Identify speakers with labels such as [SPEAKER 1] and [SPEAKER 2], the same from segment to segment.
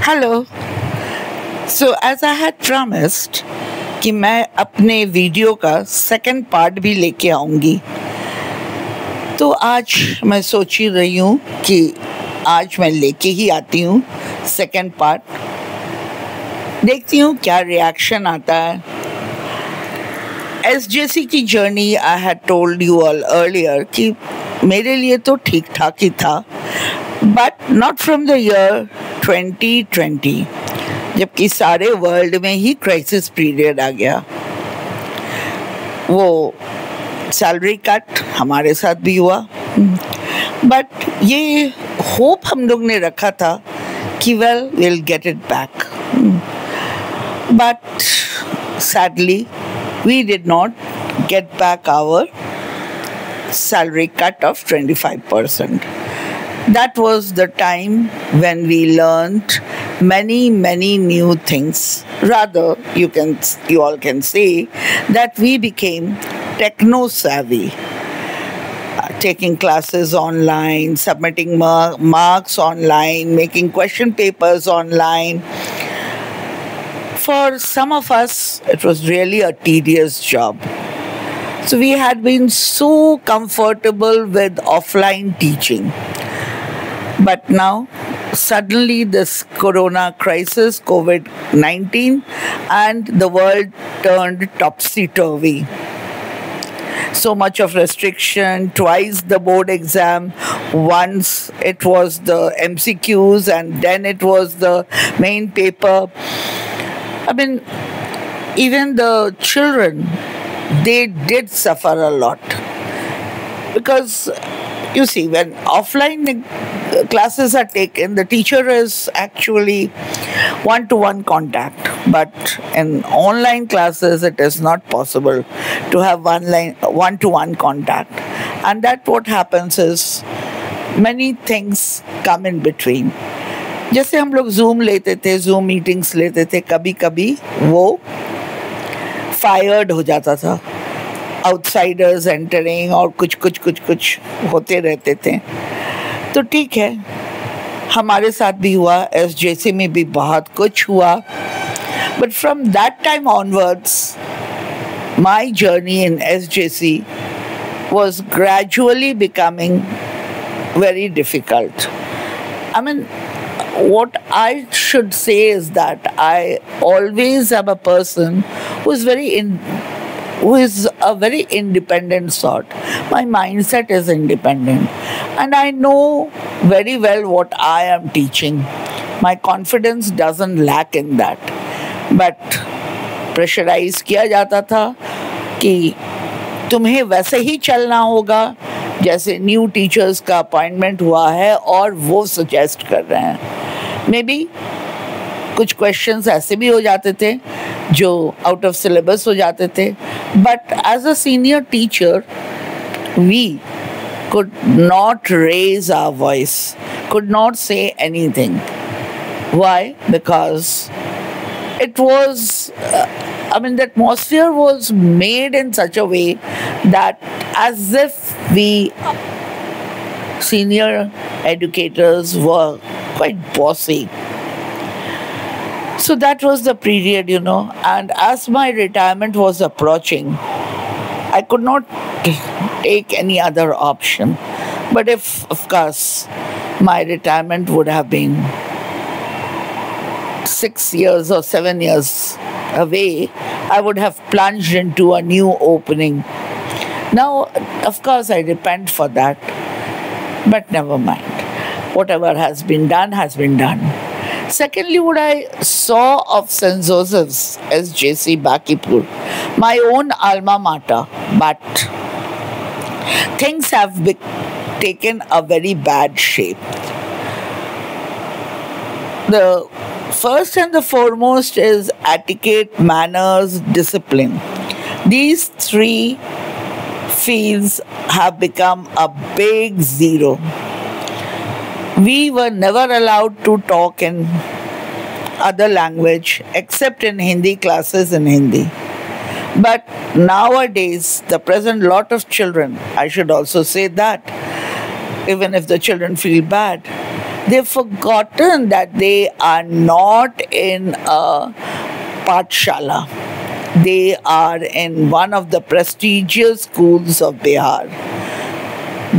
[SPEAKER 1] Hello. So as I had promised कि मैं अपने वीडियो का सेकंड पार्ट भी लेके आऊँगी, तो आज मैं सोच ही रही हूँ कि आज मैं लेके ही आती हूँ सेकंड पार्ट। देखती हूँ क्या रिएक्शन आता है। एसजेसी की journey I had told you all earlier कि मेरे लिए तो ठीक ठाक ही था, but not from the year 2020, जबकि सारे वर्ल्ड में ही क्राइसिस पीरियड आ गया। वो सैलरी कट हमारे साथ भी हुआ, बट ये होप हम लोग ने रखा था कि well will get it back, but sadly we did not get back our salary cut of 25%. That was the time when we learned many new things. Rather, you all can say that we became techno savvy, taking classes online, submitting marks online, making question papers online. For some of us, it was really a tedious job. So we had been so comfortable with offline teaching. But now, suddenly this corona crisis, COVID-19, and the world turned topsy-turvy. So much of restriction, twice the board exam, once it was the MCQs and then it was the main paper. I mean, even the children, they did suffer a lot. Because, you see, when offline classes are taken, the teacher is actually one-to-one contact. But in online classes, it is not possible to have one-to-one contact. And that what happens is, many things come in between. जैसे हम लोग zoom लेते थे, zoom meetings लेते थे, कभी कभी वो फायर्ड हो जाता था, आउटसाइडर्स एंटरिंग और कुछ होते रहते थे। तो ठीक है, हमारे साथ भी हुआ, एसजेसी में भी बहुत कुछ हुआ, but from that time onwards my journey in SJC was gradually becoming very difficult. I mean, what I should say is that I always am a person who is a very independent sort. My mindset is independent, and I know very well what I am teaching. My confidence doesn't lack in that. But pressurize किया जाता था कि तुम्हें वैसे ही चलना होगा जैसे new teachers का अपॉइंटमेंट हुआ है और वो सजेस्ट कर रहे हैं। मे बी कुछ क्वेश्चंस ऐसे भी हो जाते थे जो आउट ऑफ सिलेबस हो जाते थे, but as a senior teacher we could not raise our voice, could not say anything. Why? Because it was, the atmosphere was made in such a way that as if we senior educators were quite bossy. So that was the period, and as my retirement was approaching, I could not take any other option. But if, of course, my retirement would have been 6 years or 7 years away, I would have plunged into a new opening. Now, of course, I repent for that, but never mind. Whatever has been done has been done. Secondly, what I saw of St. Joseph's SJC Bakipur, my own alma mater, but things have taken a very bad shape. The first and the foremost is etiquette, manners, discipline. These three fields have become a big zero. We were never allowed to talk in other language except in Hindi classes in Hindi. But nowadays, the present lot of children, I should also say that, even if the children feel bad, They've forgotten that they are not in a Pathshala. They are in one of the prestigious schools of Bihar.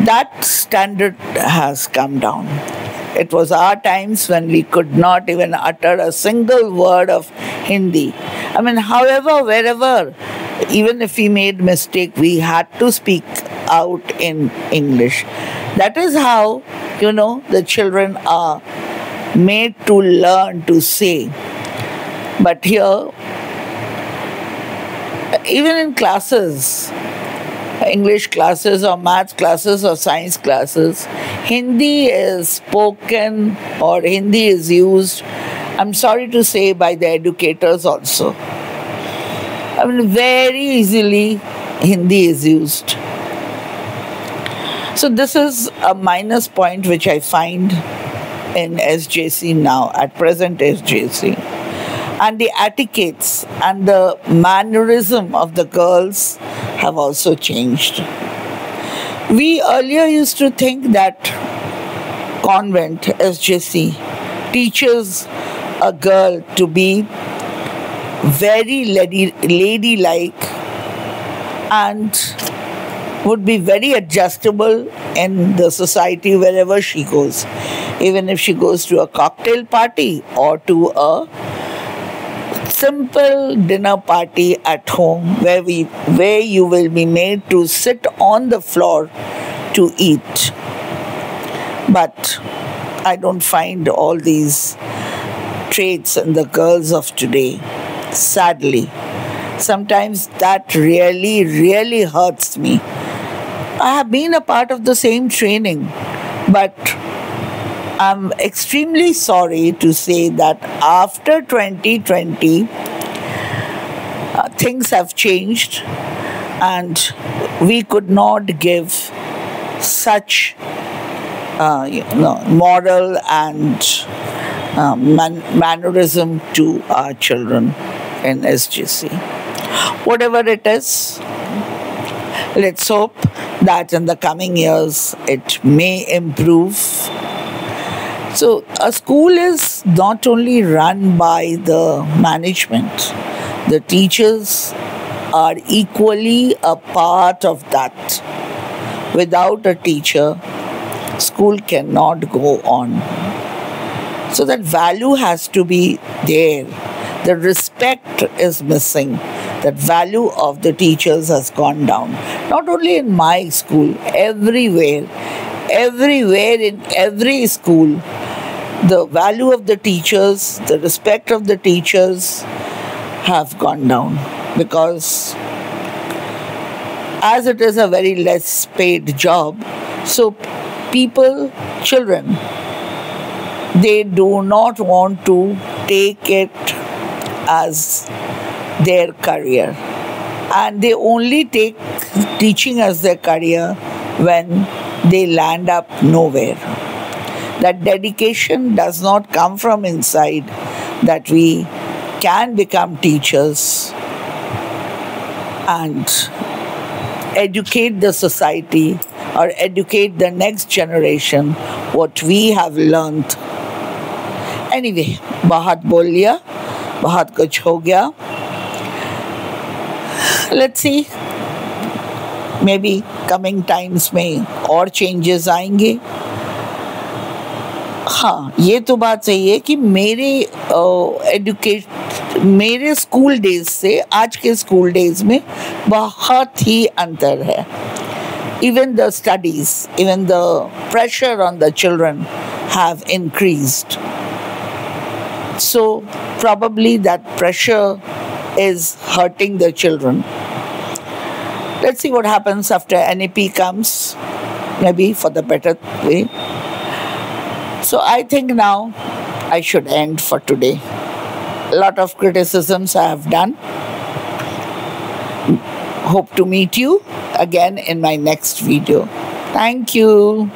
[SPEAKER 1] That standard has come down. It was our times when we could not even utter a single word of Hindi. I mean, however, wherever, even if we made mistake, we had to speak out in English. That is how, the children are made to learn to say. But here, even in classes, English classes or maths classes or science classes, Hindi is spoken or Hindi is used, I'm sorry to say, by the educators also. I mean, very easily Hindi is used. So this is a minus point which I find in SJC now, at present SJC. And the etiquettes and the mannerism of the girls have also changed. We earlier used to think that convent, SJC, teaches a girl to be very ladylike and would be very adjustable in the society wherever she goes. Even if she goes to a cocktail party or to a simple dinner party at home where you will be made to sit on the floor to eat. But I don't find all these traits in the girls of today, sadly. Sometimes that really, really hurts me. I have been a part of the same training, but I'm extremely sorry to say that after 2020, things have changed and we could not give such moral and mannerism to our children in SJC. Whatever it is, let's hope that in the coming years it may improve. So a school is not only run by the management, the teachers are equally a part of that. Without a teacher, school cannot go on. So that value has to be there. The respect is missing. That value of the teachers has gone down. Not only in my school, everywhere in every school, the value of the teachers, the respect of the teachers have gone down, because as it is a very less paid job, so children, they do not want to take it as their career, and they only take teaching as their career when they land up nowhere. That dedication does not come from inside, that we can become teachers and educate the society or educate the next generation what we have learned. Anyway, बहुत बोल लिया, बहुत कुछ हो गया. Let's see, maybe coming times में और changes आएंगे. हाँ, ये तो बात सही है कि मेरे स्कूल डेज से आज के स्कूल डेज में बहुत ही अंतर है. Even the studies, even the pressure on the children have increased. So probably that pressure is hurting the children. Let's see what happens after NEP comes, maybe for the better way. So I think now I should end for today. A lot of criticisms I have done. Hope to meet you again in my next video. Thank you.